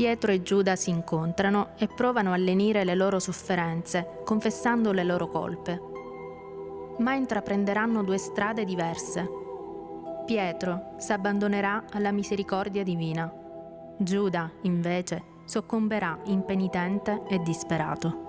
Pietro e Giuda si incontrano e provano a lenire le loro sofferenze, confessando le loro colpe. Ma intraprenderanno due strade diverse. Pietro s'abbandonerà alla misericordia divina. Giuda, invece, soccomberà impenitente e disperato.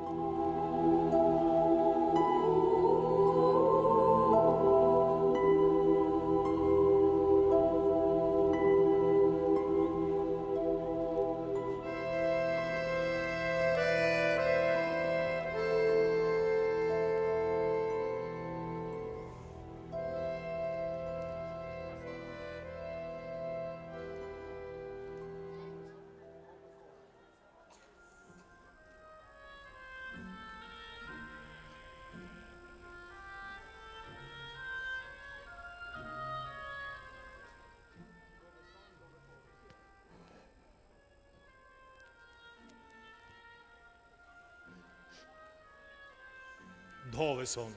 Dove sono?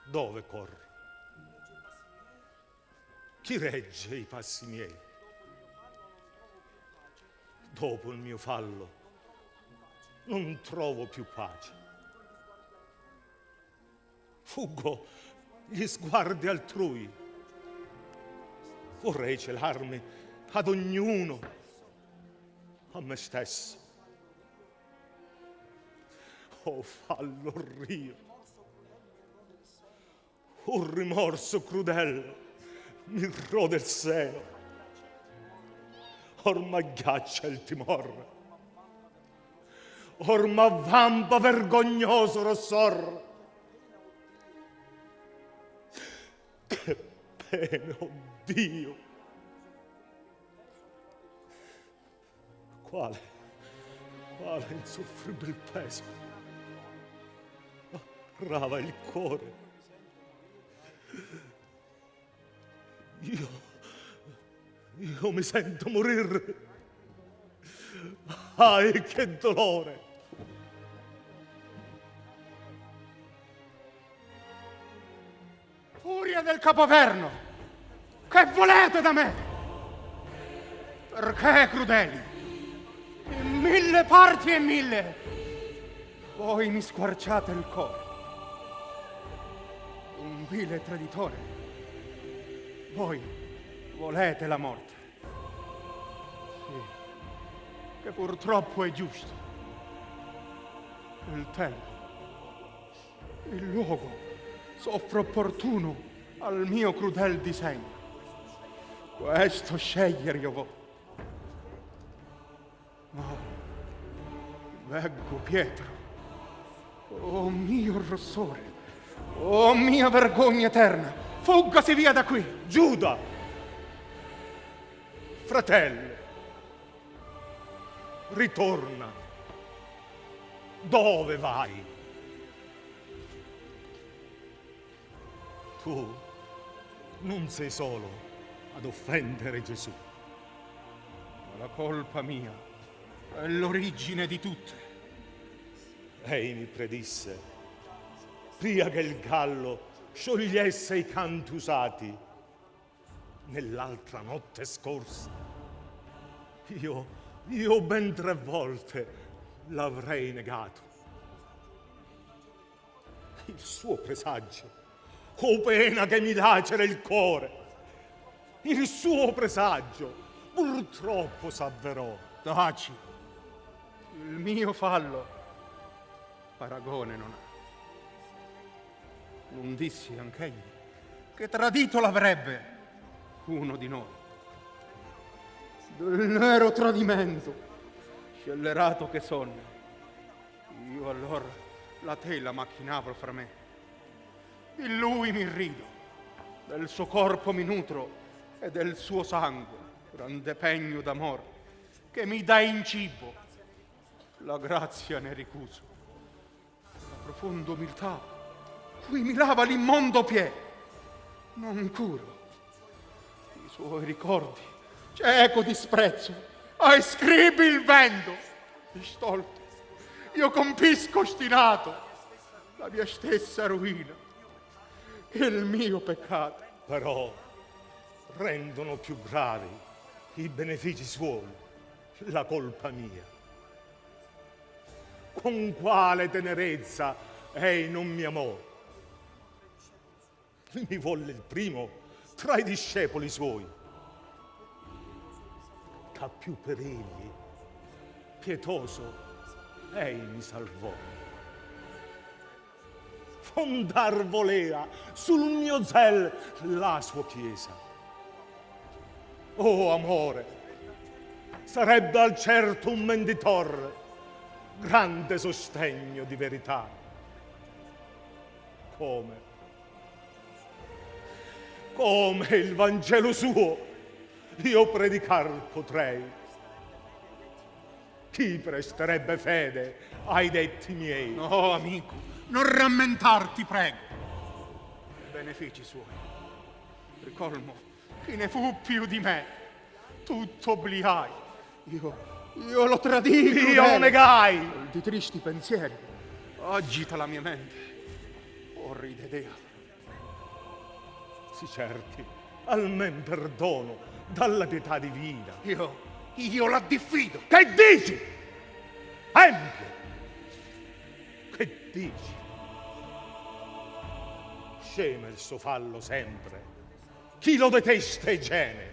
Dove corro? Chi regge i passi miei? Dopo il mio fallo non trovo più pace. Fuggo gli sguardi altrui. Vorrei celarmi ad ognuno, a me stesso. Oh, fallo rio, un rimorso crudele mi rode il seno, or m'agghiaccia il timore, or m'avvampa vergognoso rossor. Che pene, oh Dio! Quale insoffribile peso rava il cuore. Io mi sento morir. Ai, che dolore! Furia del capoverno, che volete da me? Perché crudeli? In 1000 parti e 1000 voi mi squarciate il cuore. Un vile traditore, voi volete la morte. Sì, che purtroppo è giusto. Il tempo, il luogo soffre opportuno al mio crudel disegno. Questo scegliere io vo. No, veggo Pietro, oh mio rossore, oh mia vergogna eterna, fuggasi via da qui! Giuda! Fratello, ritorna. Dove vai? Tu non sei solo ad offendere Gesù. Ma la colpa mia è l'origine di tutte. Lei mi predisse, prima che il gallo sciogliesse i canti usati nell'altra notte scorsa. Io ben 3 volte l'avrei negato. Il suo presagio, oh pena che mi lacera il cuore, il suo presagio purtroppo s'avverò. Taci, il mio fallo paragone non ha. Non dissi anch'egli che tradito l'avrebbe uno di noi. Del nero tradimento, scellerato che sono, io allora la tela macchinavo fra me. Di lui mi rido, del suo corpo mi nutro e del suo sangue, grande pegno d'amor, che mi dà in cibo. La grazia ne ricuso, la profonda umiltà, cui mi lava l'immondo piede. Non curo i suoi ricordi, cieco disprezzo, ai scribi il vento. Stolto, io compisco ostinato la mia stessa ruina, il mio peccato. Però rendono più gravi i benefici suoi, la colpa mia. Con quale tenerezza ei non mi amò? Mi volle il primo tra i discepoli suoi, che più per egli, pietoso, ei mi salvò. Fondar volea sul mio zel la sua chiesa. Oh amore, sarebbe al certo un menditor, grande sostegno di verità. Come il Vangelo suo io predicar potrei. Chi presterebbe fede ai detti miei? No, amico, non rammentarti, prego. I benefici suoi. Ricolmo, chi ne fu più di me? Tutto obliai. Io lo tradii. Io lo negai. Di tristi pensieri agita la mia mente. Orride Dea. Si certi, almen perdono dalla pietà divina. Io la diffido. Che dici? Empio! Che dici? Scema il suo fallo sempre. Chi lo detesta e gene.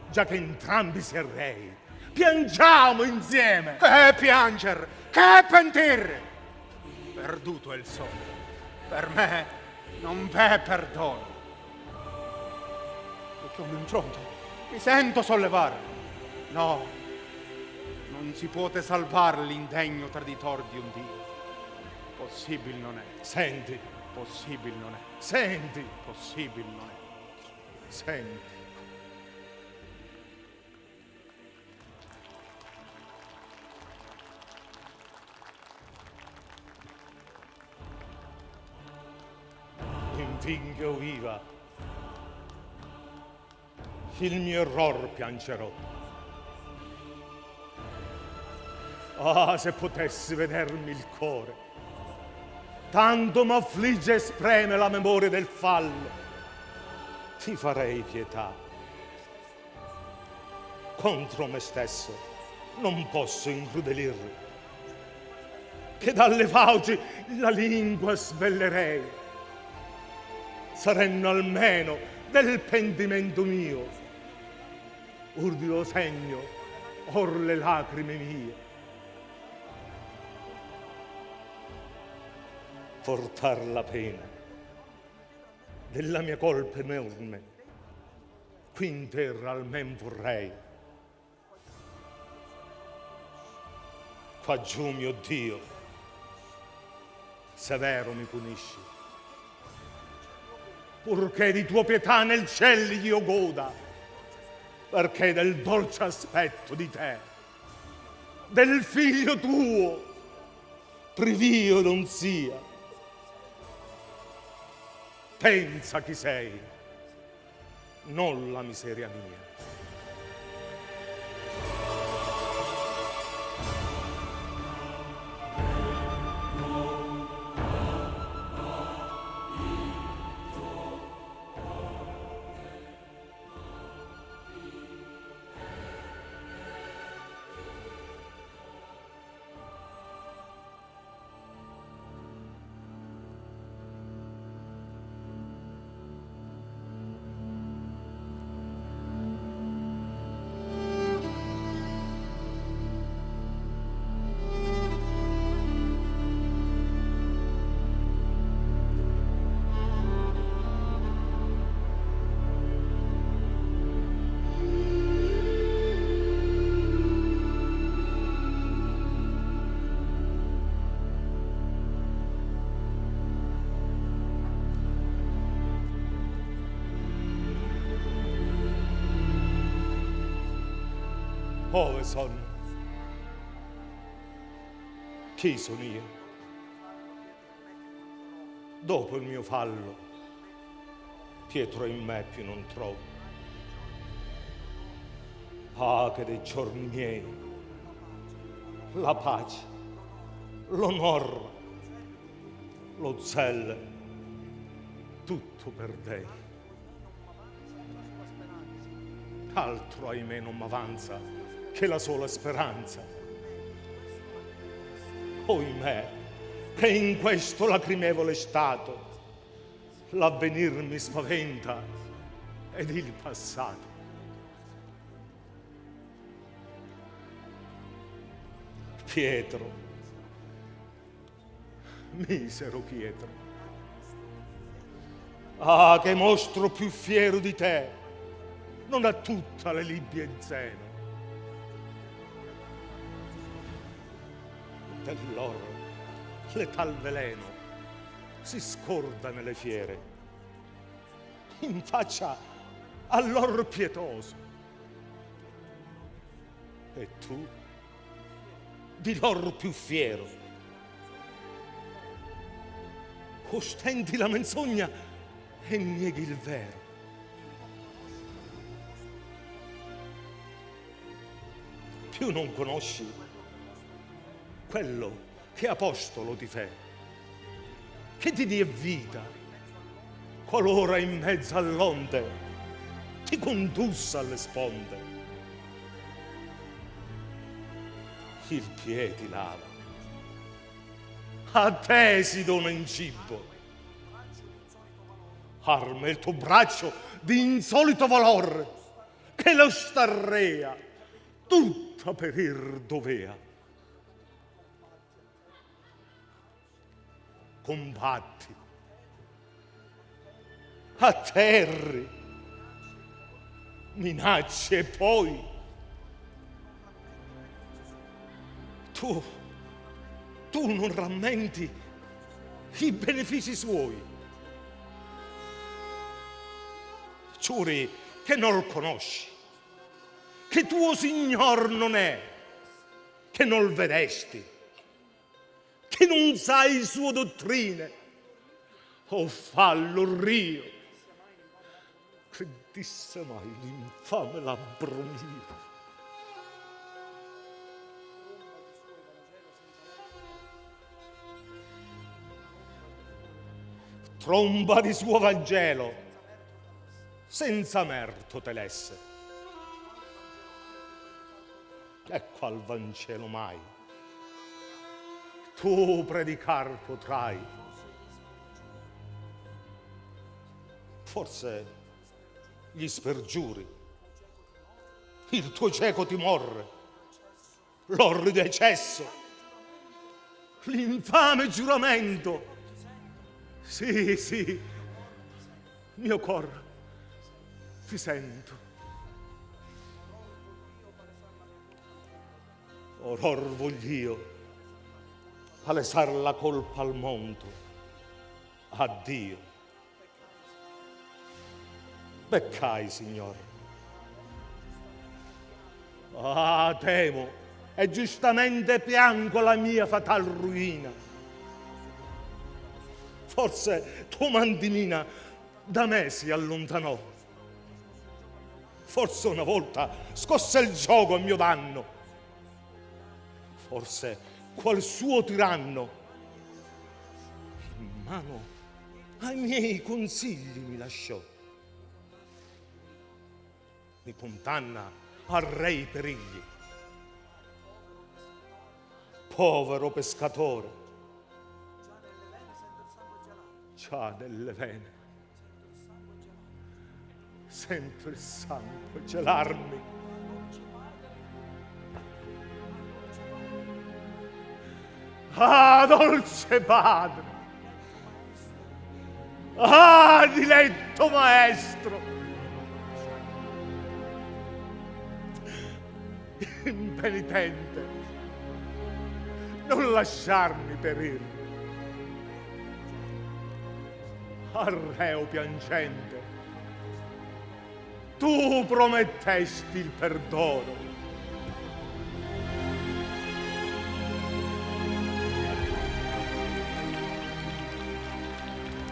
Già che entrambi si rei, piangiamo insieme. Che pianger, che pentir. Perduto è il sole. Per me non v'è perdono. Che ho in fronte, mi sento sollevare. No, non si puote salvar l'indegno traditor di un Dio. Possibile non è. Senti. Possibile non è. Senti. Possibile non è. Senti. Infin che io viva, il mio error piangerò. Ah, se potessi vedermi il cuore, tanto m'affligge e spreme la memoria del fallo, ti farei pietà. Contro me stesso non posso incrudelir, che dalle fauci la lingua svellerei. Saranno almeno del pentimento mio, ur di lo segno, or le lacrime mie. Portar la pena della mia colpa enorme, qui in terra almen vorrei. Qua giù, mio Dio, severo mi punisci, purché di tua pietà nel cielo io goda, perché del dolce aspetto di te, del figlio tuo, privio non sia. Pensa chi sei, non la miseria mia. Ove sono? Chi sono io? Dopo il mio fallo, Pietro in me più non trovo. Ah, che dei giorni miei, la pace, l'onor, lo zel, tutto perdei. altro ahimè non m'avanza che la sola speranza. Ohimè, che in questo lacrimevole stato l'avvenir mi spaventa ed il passato. Pietro, misero Pietro, ah, che mostro più fiero di te non ha tutta le Libie in seno. Dell'oro letal veleno si scorda nelle fiere, in faccia all'or pietoso. E tu, di lor più fiero, ostenti la menzogna e nieghi il vero. Più non conosci quello che apostolo ti fe, che ti die vita, qualora in mezzo all'onde ti condussa alle sponde. Il piedi lava, a te si dona in cibo, arma il tuo braccio di insolito valor, che lo starrea tutta perir dovea. Combatti, atterri, minacci e poi tu non rammenti i benefici suoi. Giuri che non lo conosci, che tuo signor non è, che non vedesti, che non sai sue dottrine. Oh, fallo rio, che disse mai l'infame labbro mio. Tromba di suo Vangelo, senza merto te lesse. E qual Vangelo mai tu predicar potrai? Forse gli spergiuri, il tuo cieco timore, l'orrido eccesso, l'infame giuramento. Sì, sì, mio cor, ti sento. Oror vogl'io palesar la colpa al mondo, a Dio. Beccai, Signore. Ah, temo e giustamente piango la mia fatal ruina. Forse tua mandimina da me si allontanò. Forse una volta scosse il gioco a mio danno. Forse qual suo tiranno in mano ai miei consigli mi lasciò. Mi condanna a rei perigli. Povero pescatore, già nelle vene sento il sangue gelarmi. Ah, dolce padre! Ah, diletto maestro! Impenitente, non lasciarmi perir. Al reo piangente, tu promettesti il perdono.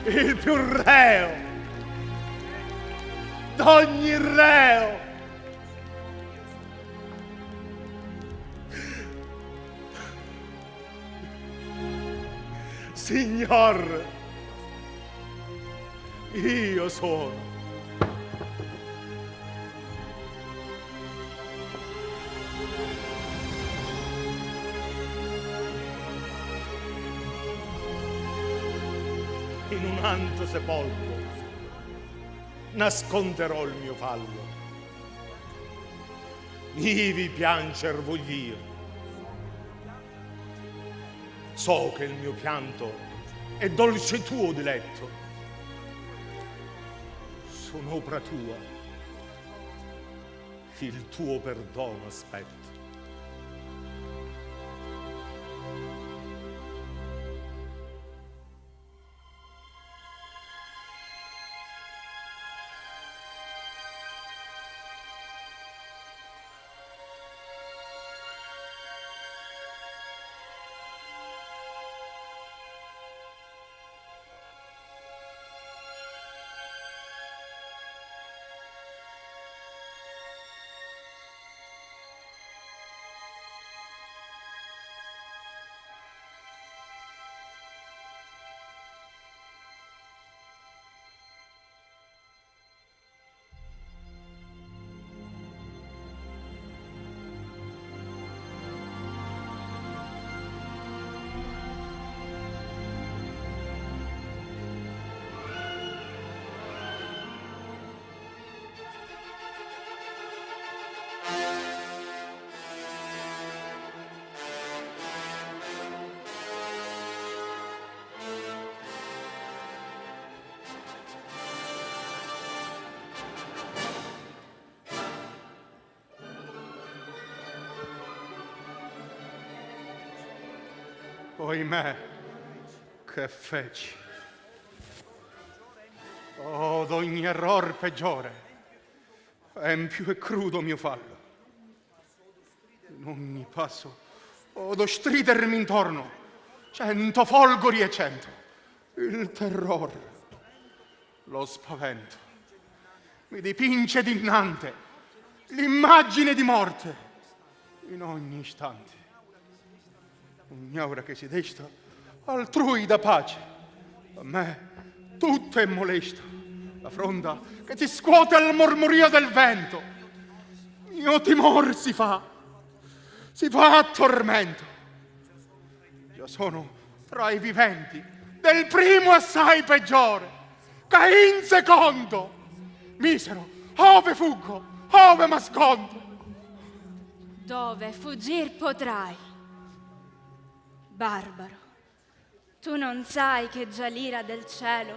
Il più reo d'ogni reo. Signor, io sono. In un anto sepolto nasconderò il mio fallo. Ivi piancer vogl'io. So che il mio pianto è dolce tuo diletto. Sono opra tua, il tuo perdono aspetto. Oimè, che feci. Oh, d'ogni error peggiore, empio e crudo mio fallo. In ogni passo, odo stridermi intorno, 100 folgori e 100. Il terrore, lo spavento, mi dipinge dinanzi l'immagine di morte in ogni istante. Ogni ora che si desta, altrui da pace. A me tutto è molesto. La fronda che si scuote al mormorio del vento. Mio timor si fa a tormento. Già sono tra i viventi del primo assai peggiore, che in secondo, misero, ove fuggo, ove m'ascondo. Dove fuggir potrai? Barbaro, tu non sai che già l'ira del cielo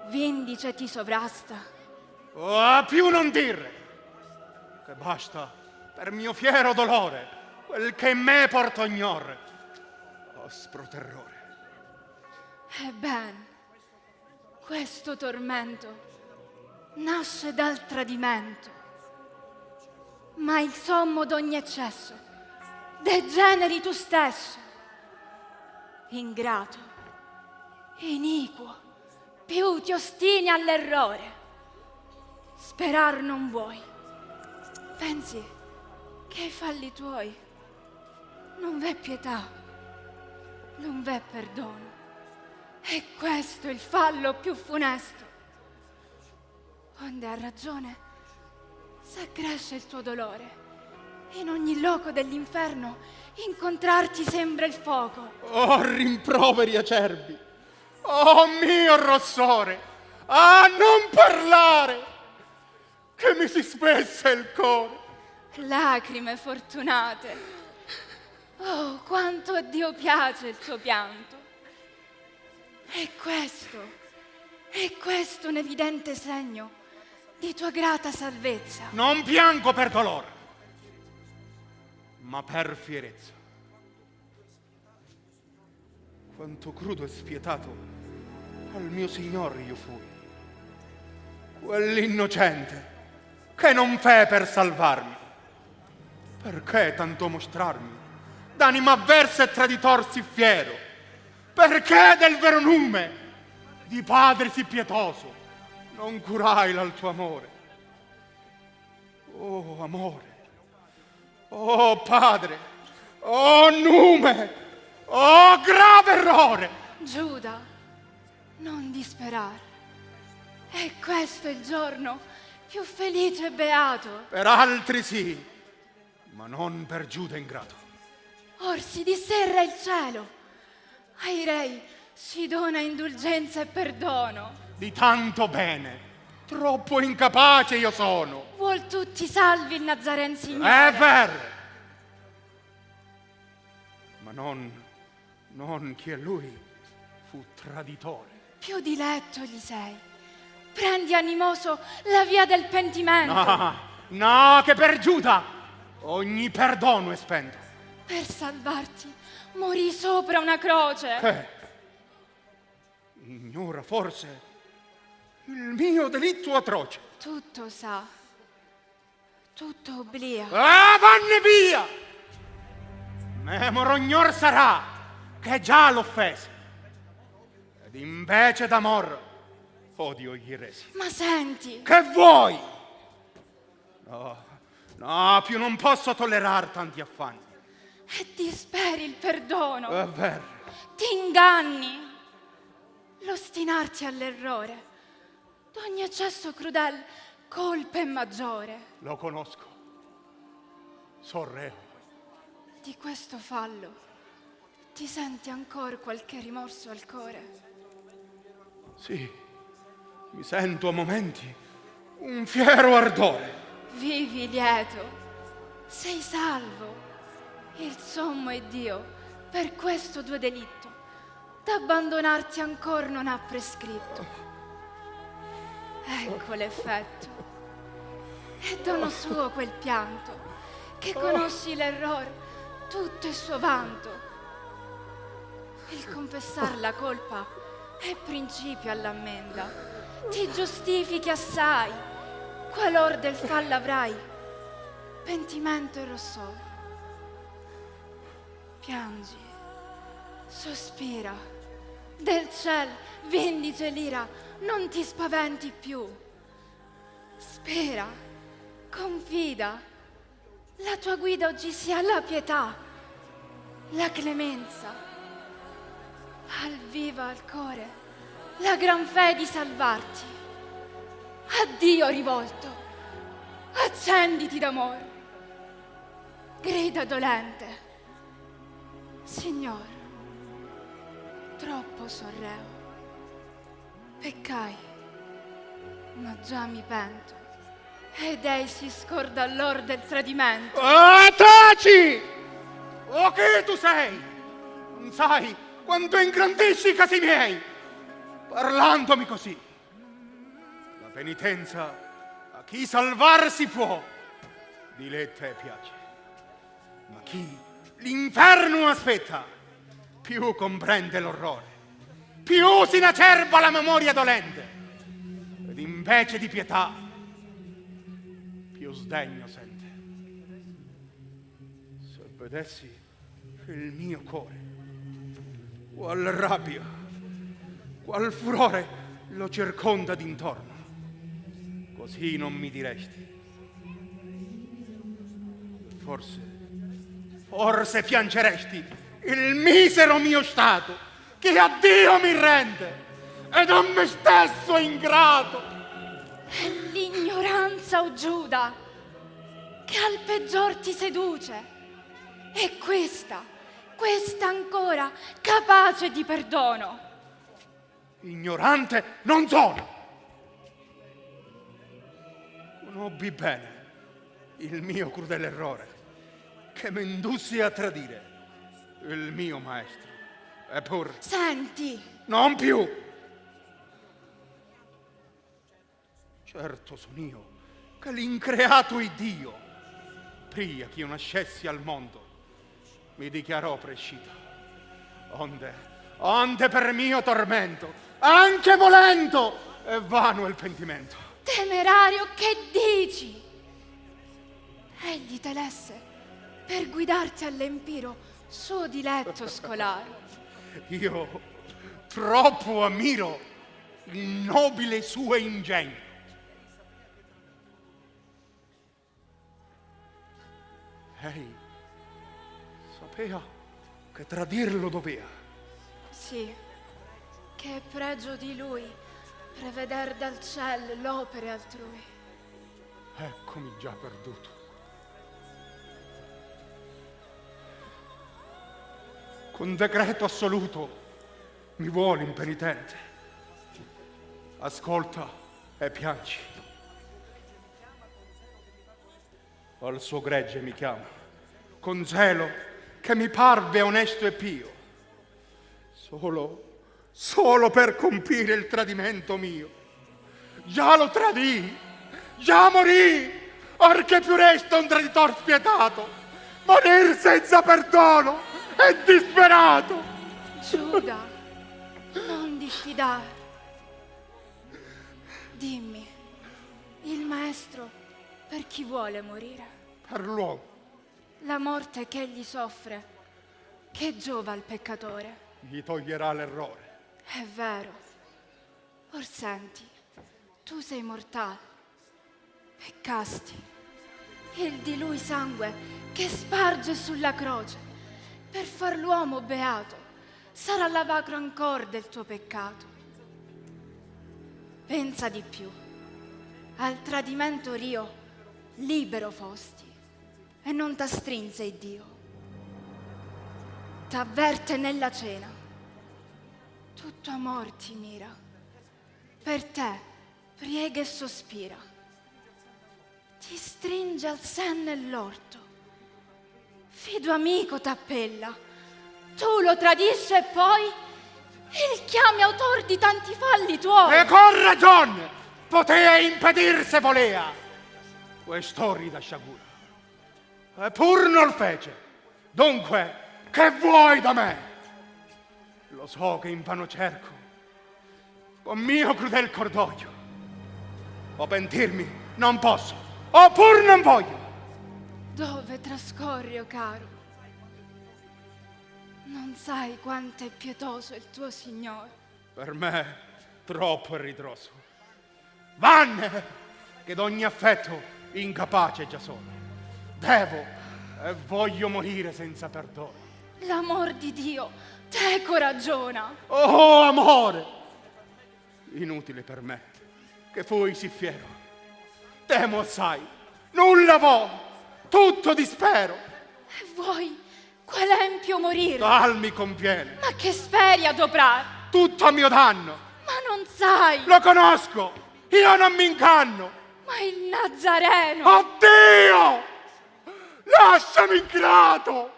vindice ti sovrasta? Oh, più non dire, che basta per mio fiero dolore quel che in me porta ognor, aspro terrore. Ebben, questo tormento nasce dal tradimento, ma il sommo d'ogni eccesso degeneri tu stesso. Ingrato, iniquo, più ti ostini all'errore. Sperar non vuoi. Pensi che ai falli tuoi non v'è pietà, non v'è perdono. E questo è il fallo più funesto. Onde ha ragione, s'accresce il tuo dolore. In ogni loco dell'inferno incontrarti sembra il fuoco. Oh, rimproveri acerbi! Oh, mio rossore! Ah, non parlare! Che mi si spessa il cuore! Lacrime fortunate. Oh, quanto a Dio piace il tuo pianto. E questo un evidente segno di tua grata salvezza. Non piango per dolore, ma per fierezza. Quanto crudo e spietato al mio Signore io fui, quell'innocente che non fe per salvarmi. Perché tanto mostrarmi d'anima avversa e traditor sì fiero? Perché del vero nume di padre sì pietoso non curai l'al tuo amore? Oh amore, oh padre, oh nume, oh grave errore! Giuda, non disperare. E questo è il giorno più felice e beato. Per altri sì, ma non per Giuda ingrato. Or si disserra il cielo. Ai rei si dona indulgenza e perdono. Di tanto bene, troppo incapace io sono. Vuol tutti salvi il Nazaren Signore. È vero. Ma non che lui fu traditore. Più diletto gli sei. Prendi animoso la via del pentimento. No, che per Giuda ogni perdono è spento. Per salvarti morì sopra una croce. Ignora forse il mio delitto atroce. Tutto sa, tutto obblia. Vanne via! Memoro ignor sarà che già l'offese. Ed invece d'amor odio gli resi. Ma senti, Che vuoi? No, più non posso tollerar tanti affanni. e disperi il perdono. È vero. Ti inganni. L'ostinarti all'errore d'ogni eccesso crudel colpa è maggiore. Lo conosco. Sorreo. Di questo fallo ti senti ancora qualche rimorso al cuore? Sì, mi sento a momenti un fiero ardore. Vivi lieto, sei salvo. Il sommo Iddio per questo tuo delitto d'abbandonarti ancora non ha prescritto. Ecco l'effetto. È dono suo quel pianto, che conosci l'errore, tutto il suo vanto. Il confessar la colpa è principio all'ammenda. Ti giustifichi assai, qualor del fallo avrai pentimento e rossore. Piangi, sospira, del ciel vindice l'ira, non ti spaventi più. Spera, confida, la tua guida oggi sia la pietà, la clemenza, al viva al cuore, la gran fede di salvarti. A Dio rivolto, accenditi d'amor, grida dolente, Signor, troppo sorreo, peccai, ma già mi pento, ed ei si scorda all'or del tradimento. Taci! O che tu sei? Non sai quanto ingrandisci i casi miei, parlandomi così. La penitenza a chi salvarsi può, diletta e piace. Ma chi l'inferno aspetta, più comprende l'orrore, più si inacerba la memoria dolente, ed invece di pietà, più sdegno sente. Se vedessi il mio cuore, qual rabbia, qual furore lo circonda d'intorno, così non mi diresti. Forse piangeresti il misero mio stato, che a Dio mi rende, ed a me stesso ingrato. È l'ignoranza, o Giuda, che al peggior ti seduce. E questa ancora capace di perdono. Ignorante non sono. Conobbi bene il mio crudele errore, che m'indussi a tradire il mio maestro. Eppur Senti, non più. Certo son io, che l'increato Iddio, prima che io nascessi al mondo, mi dichiarò prescita. Onde per mio tormento, anche volendo, è vano il pentimento. temerario, che dici? Egli te lesse per guidarti all'empiro suo diletto scolare. Io troppo ammiro il nobile suo ingegno. Ei sapea che tradirlo dovea. Sì, che è pregio di lui preveder dal ciel l'opere altrui. Eccomi già perduto. con decreto assoluto mi vuole impenitente. Ascolta e piangi. Al suo gregge mi chiama, con zelo che mi parve onesto e pio, solo per compire il tradimento mio. Già lo tradì, già morì, or che più resta un traditor spietato, morir senza perdono è disperato. Giuda, non diffidar. Dimmi, il maestro per chi vuole morire? Per l'uomo. La morte che egli soffre, che giova al peccatore? Gli toglierà l'errore. È vero. Or senti, tu sei mortale. Peccasti. Il di lui sangue che sparge sulla croce per far l'uomo beato sarà l'avacro ancor del tuo peccato. Pensa di più. Al tradimento rio libero fosti e non t'astrinse il Dio. T'avverte nella cena. Tutto amor ti mira. Per te priega e sospira. Ti stringe al sen nell'orto. Fido amico t'appella. Tu lo tradisci e poi il chiami autor di tanti falli tuoi. E con ragione potea impedir se volea quest'orrida sciagura. Eppur non fece. Dunque, che vuoi da me? Lo so che invano cerco, con mio crudel cordoglio. O pentirmi non posso, oppur non voglio. Dove trascorri, o caro? Non sai quanto è pietoso il tuo Signore. Per me troppo è ritroso. Vanne, che d'ogni affetto incapace già sono. Devo e voglio morire senza perdono. L'amor di Dio teco ragiona. Oh, amore! Inutile per me, che fui sì fiero. Temo assai, nulla vo, tutto dispero. E vuoi quell'empio morire? Tal mi conviene, Ma che speri adoprar? tutto a mio danno. Ma non sai, Lo conosco, io non mi inganno. ma il Nazareno. Oddio! Lasciami ingrato!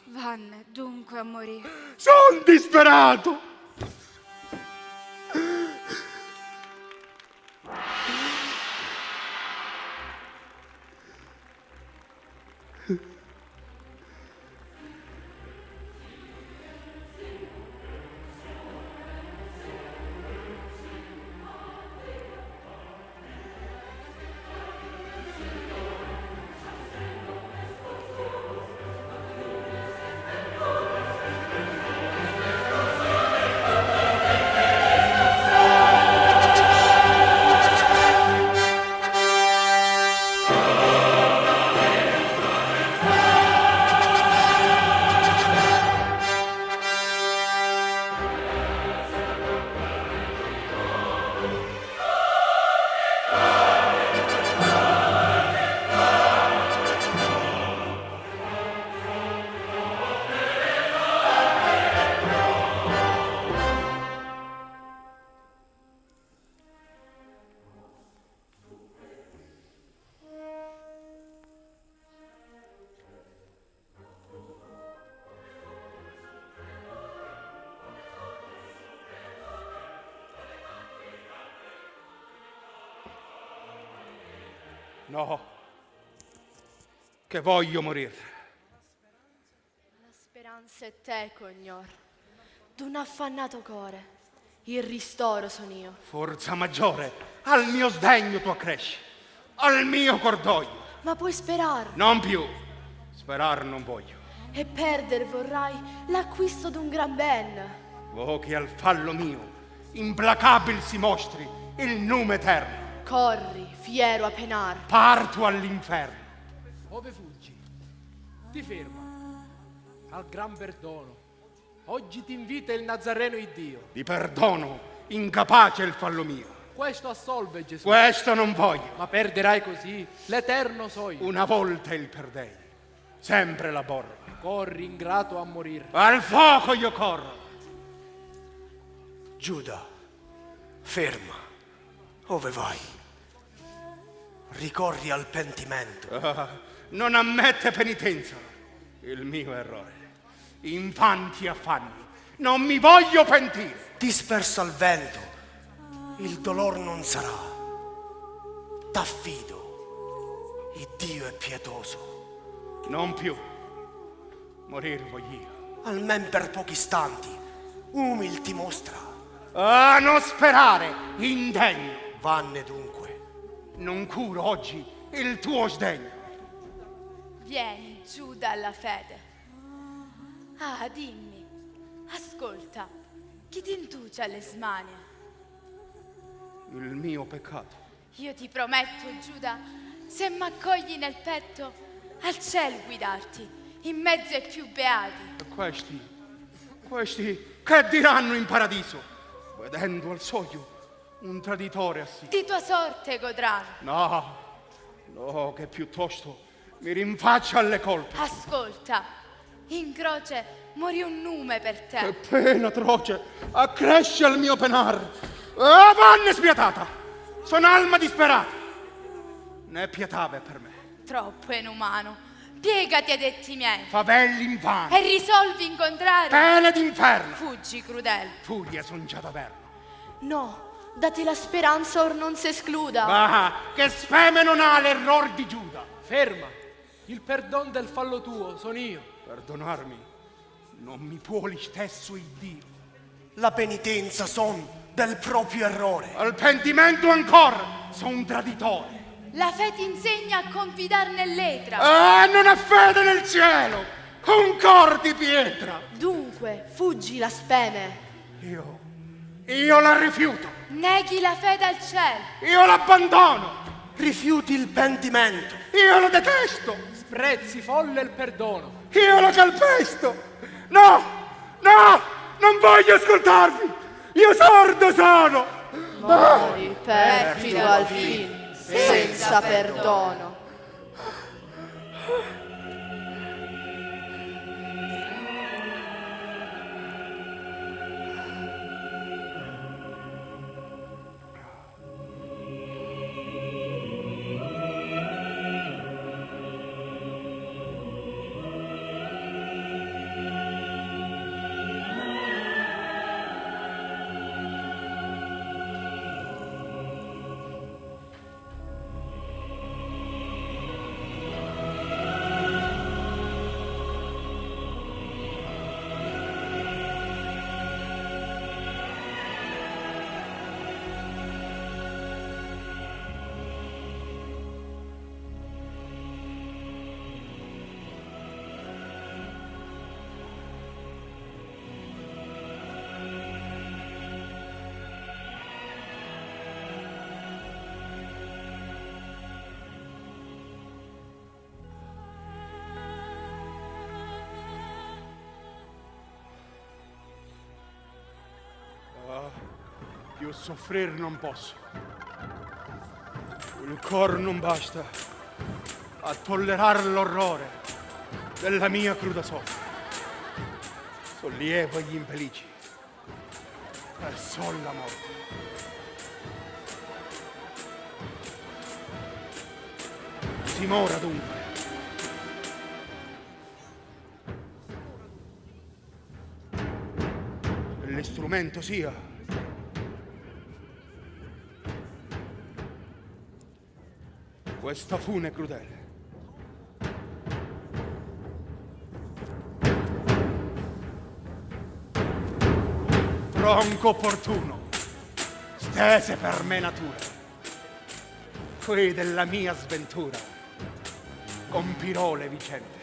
Vanne dunque a morire. Son disperato! No, che voglio morire. La speranza è te, Cognor, d'un affannato cuore. Il ristoro son io. Forza maggiore, al mio sdegno tu accresci, al mio cordoglio. Ma puoi sperar, Non più, sperar non voglio. e perder vorrai l'acquisto d'un gran ben. Oh, che al fallo mio, implacabil si mostri il nume eterno. Corri, fiero a penar. Parto all'inferno. Ove fuggi? Ti ferma. Al gran perdono. Oggi ti invita il Nazareno il Dio. Di perdono, incapace il fallo mio. Questo assolve Gesù. Questo non voglio. Ma perderai così l'eterno soio. Una volta il perdei, sempre la borba. Corri ingrato a morire. Al fuoco io corro. Giuda, ferma. Ove vai? Ricorri al pentimento. Non ammette penitenza il mio errore. Infanti affanni, non mi voglio pentire. Disperso al vento, il dolor non sarà. T'affido, il Dio è pietoso. Non più. Morir voglio. Almen per pochi istanti, umil ti mostra. Ah, non sperare, indegno. Vanne dunque. Non curo oggi il tuo sdegno. Vieni giù dalla fede. Ah, dimmi, ascolta, chi ti induce alle smanie? Il mio peccato. Io ti prometto, Giuda, se m'accogli nel petto, al cielo guidarti, in mezzo ai più beati. Questi che diranno in paradiso, vedendo al soglio un traditore assì? Di tua sorte godranno. No, che piuttosto mi rinfaccia alle colpe. Ascolta, in croce morì un nume per te. Che pena atroce accresce il mio penar. Ah, vanne spietata, sono alma disperata. Né pietave per me. Troppo inumano. Piegati ai detti miei Favelli invani, e risolvi incontrare. pene d'inferno, Fuggi, crudele. furie son già d'averno. No, dati la speranza or non si escluda. Ah, che speme non ha l'error di Giuda. Ferma! Il perdon del fallo tuo son io. Perdonarmi non mi può li stesso il Dio. La penitenza son del proprio errore. Al pentimento ancora son traditore. La fe ti insegna a confidar nell'etra. Ah, non ha fede nel cielo, un cor di pietra. Dunque, fuggi la speme. Io la rifiuto, Neghi la fede al cielo. io l'abbandono, Rifiuti il pentimento. io lo detesto, Sprezzi folle il perdono. io lo calpesto. No, non voglio ascoltarvi, io sordo sono. Mori perfido al fin, senza perdono. Più soffrir non posso. Il cor non basta a tollerar l'orrore della mia cruda sorte. Sollievo gli infelici per sol la morte. Si mora dunque. L'istrumento sia questa fune crudele. Tronco opportuno, stese per me natura, qui della mia sventura compirò le vicende.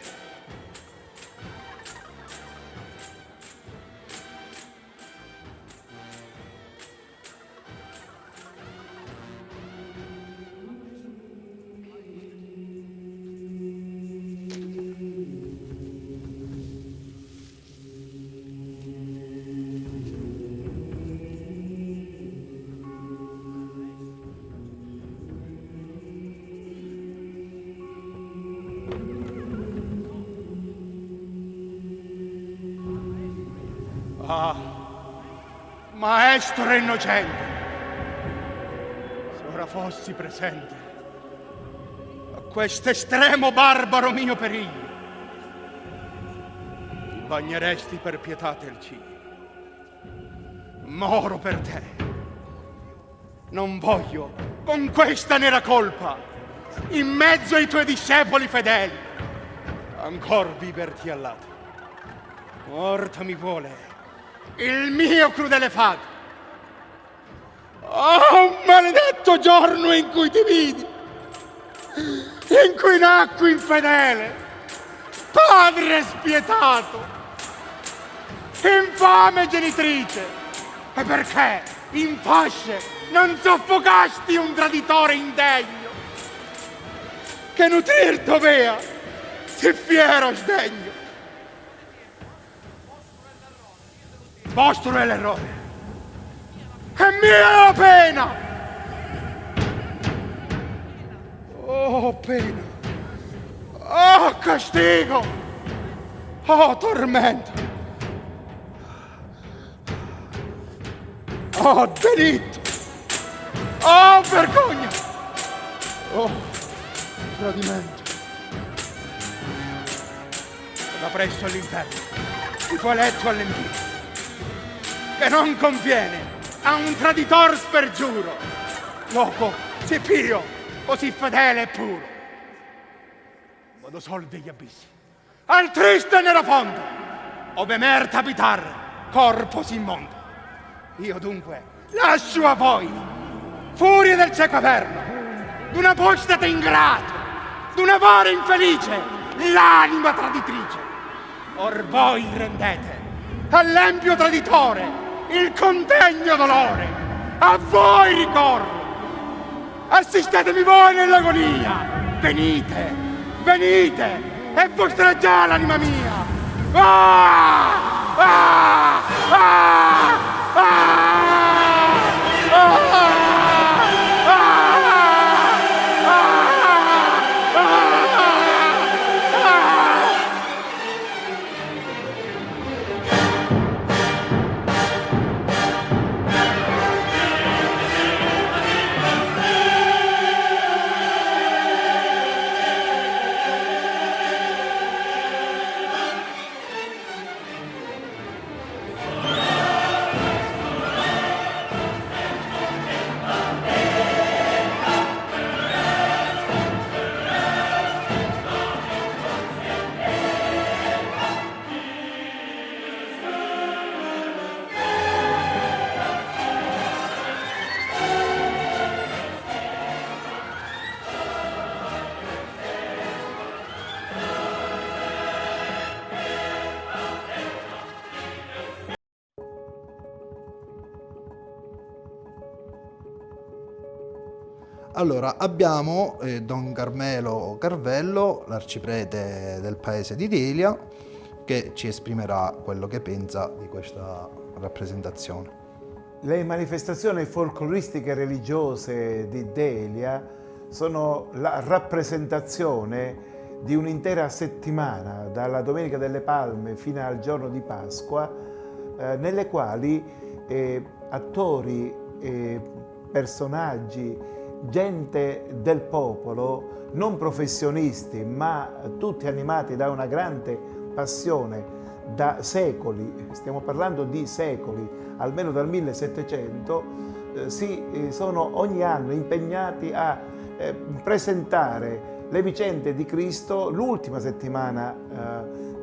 Ah, maestro innocente, se ora fossi presente a questo estremo barbaro mio periglio, ti bagneresti per pietà del cielo. Moro per te. Non voglio, con questa nera colpa, in mezzo ai tuoi discepoli fedeli, ancor viverti al lato. Morto mi vuole il mio crudele fato. Oh, maledetto giorno in cui ti vidi, in cui nacqui infedele, padre spietato, infame genitrice. E perché in fasce non soffocasti un traditore indegno, che nutrir dovea sì fiero sdegno? Vostro è l'errore, e mia la pena. Oh pena, oh castigo, oh tormento, oh delitto, oh vergogna, oh tradimento. Da presto all'inferno ti fu eletto all'empio, che non conviene a un traditor spergiuro, loco sì pio, così fedele e puro. Vado sol degli abissi, al triste nero fondo, ove merta abitar corpo sì immondo. Io dunque lascio a voi, furie del cieco averno, d'una postate ingrato, d'un avaro infelice, l'anima traditrice. Or voi rendete all'empio traditore il contegno dolore, a voi ricorro. Assistetemi voi nell'agonia, venite, venite, è vostra già l'anima mia. Ah! Ah! Ah! Allora, abbiamo Don Carmelo Carvello, l'arciprete del paese di Delia, che ci esprimerà quello che pensa di questa rappresentazione. Le manifestazioni folcloristiche religiose di Delia sono la rappresentazione di un'intera settimana, dalla Domenica delle Palme fino al giorno di Pasqua, nelle quali attori, personaggi, gente del popolo, non professionisti, ma tutti animati da una grande passione da secoli, stiamo parlando di secoli, almeno dal 1700, sono ogni anno impegnati a presentare le vicende di Cristo l'ultima settimana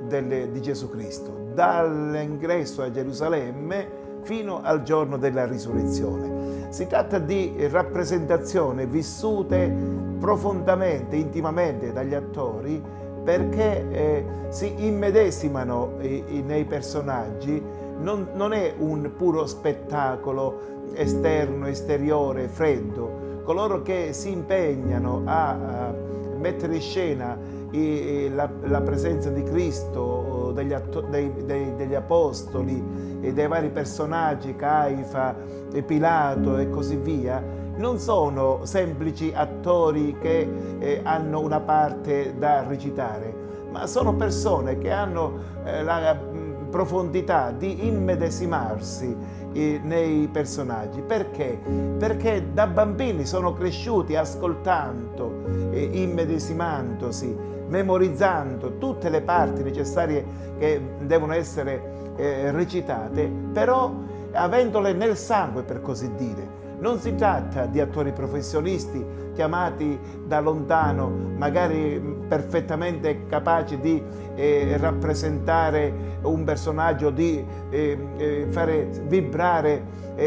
di Gesù Cristo, dall'ingresso a Gerusalemme fino al giorno della risurrezione. Si tratta di rappresentazioni vissute profondamente, intimamente dagli attori, perché si immedesimano nei personaggi. Non è un puro spettacolo esterno, esteriore, freddo. Coloro che si impegnano a mettere in scena la presenza di Cristo, degli apostoli e dei vari personaggi, Caifa, Pilato e così via, non sono semplici attori che hanno una parte da recitare, ma sono persone che hanno profondità, di immedesimarsi nei personaggi. Perché? Perché da bambini sono cresciuti ascoltando, immedesimandosi, memorizzando tutte le parti necessarie che devono essere recitate, però avendole nel sangue, per così dire. Non si tratta di attori professionisti chiamati da lontano, magari perfettamente capaci di rappresentare un personaggio, di fare vibrare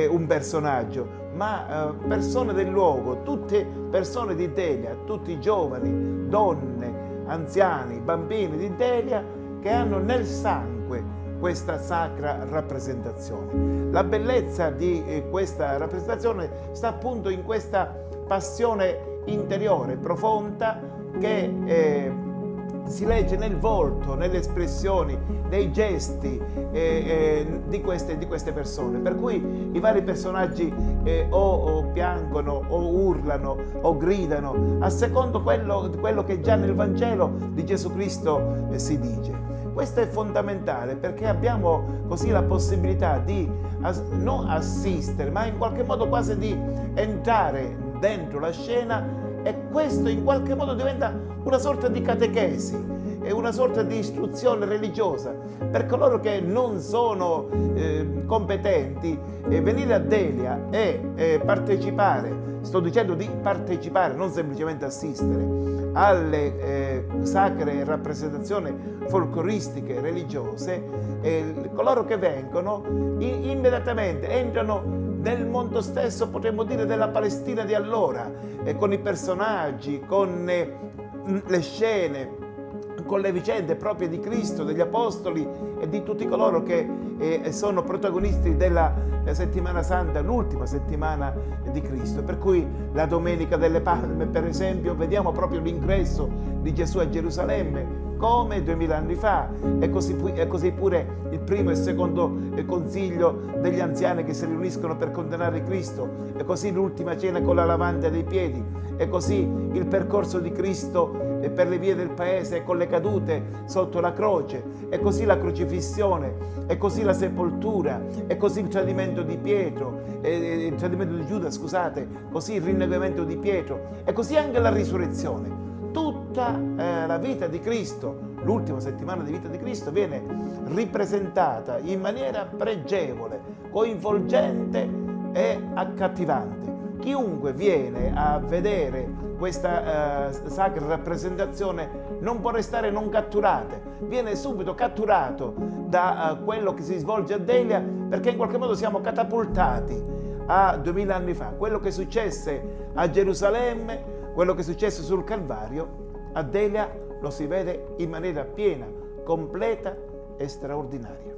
un personaggio, ma persone del luogo, tutte persone di Delia, tutti giovani, donne, anziani, bambini di Delia che hanno nel sangue questa sacra rappresentazione. La bellezza di questa rappresentazione sta appunto in questa passione interiore, profonda, che si legge nel volto, nelle espressioni, nei gesti di queste persone. Per cui i vari personaggi o piangono, o urlano, o gridano, a secondo quello che già nel Vangelo di Gesù Cristo si dice. Questo è fondamentale perché abbiamo così la possibilità di non assistere, ma in qualche modo quasi di entrare dentro la scena, e questo in qualche modo diventa una sorta di catechesi, è una sorta di istruzione religiosa per coloro che non sono competenti. Venire a Delia e partecipare, sto dicendo di partecipare, non semplicemente assistere alle sacre rappresentazioni folcloristiche religiose, coloro che vengono immediatamente entrano nel mondo stesso, potremmo dire, della Palestina di allora, con i personaggi, con le scene, con le vicende proprie di Cristo, degli Apostoli e di tutti coloro che sono protagonisti della settimana santa, l'ultima settimana di Cristo. Per cui la Domenica delle Palme, per esempio, vediamo proprio l'ingresso di Gesù a Gerusalemme, come 2000 anni fa, e così pure il primo e il secondo consiglio degli anziani che si riuniscono per condannare Cristo, e così l'ultima cena con la lavanda dei piedi, e così il percorso di Cristo per le vie del paese con le cadute sotto la croce, e così la crocifissione, e così la sepoltura, e così il tradimento di Pietro, il tradimento di Giuda, scusate, così il rinnegamento di Pietro, e così anche la risurrezione. Tutta la vita di Cristo, l'ultima settimana di vita di Cristo, viene ripresentata in maniera pregevole, coinvolgente e accattivante. Chiunque viene a vedere questa sacra rappresentazione non può restare non catturato, viene subito catturato da quello che si svolge a Delia, perché in qualche modo siamo catapultati a 2000 anni fa. Quello che successe a Gerusalemme, quello che è successo sul Calvario, a Delia lo si vede in maniera piena, completa e straordinaria.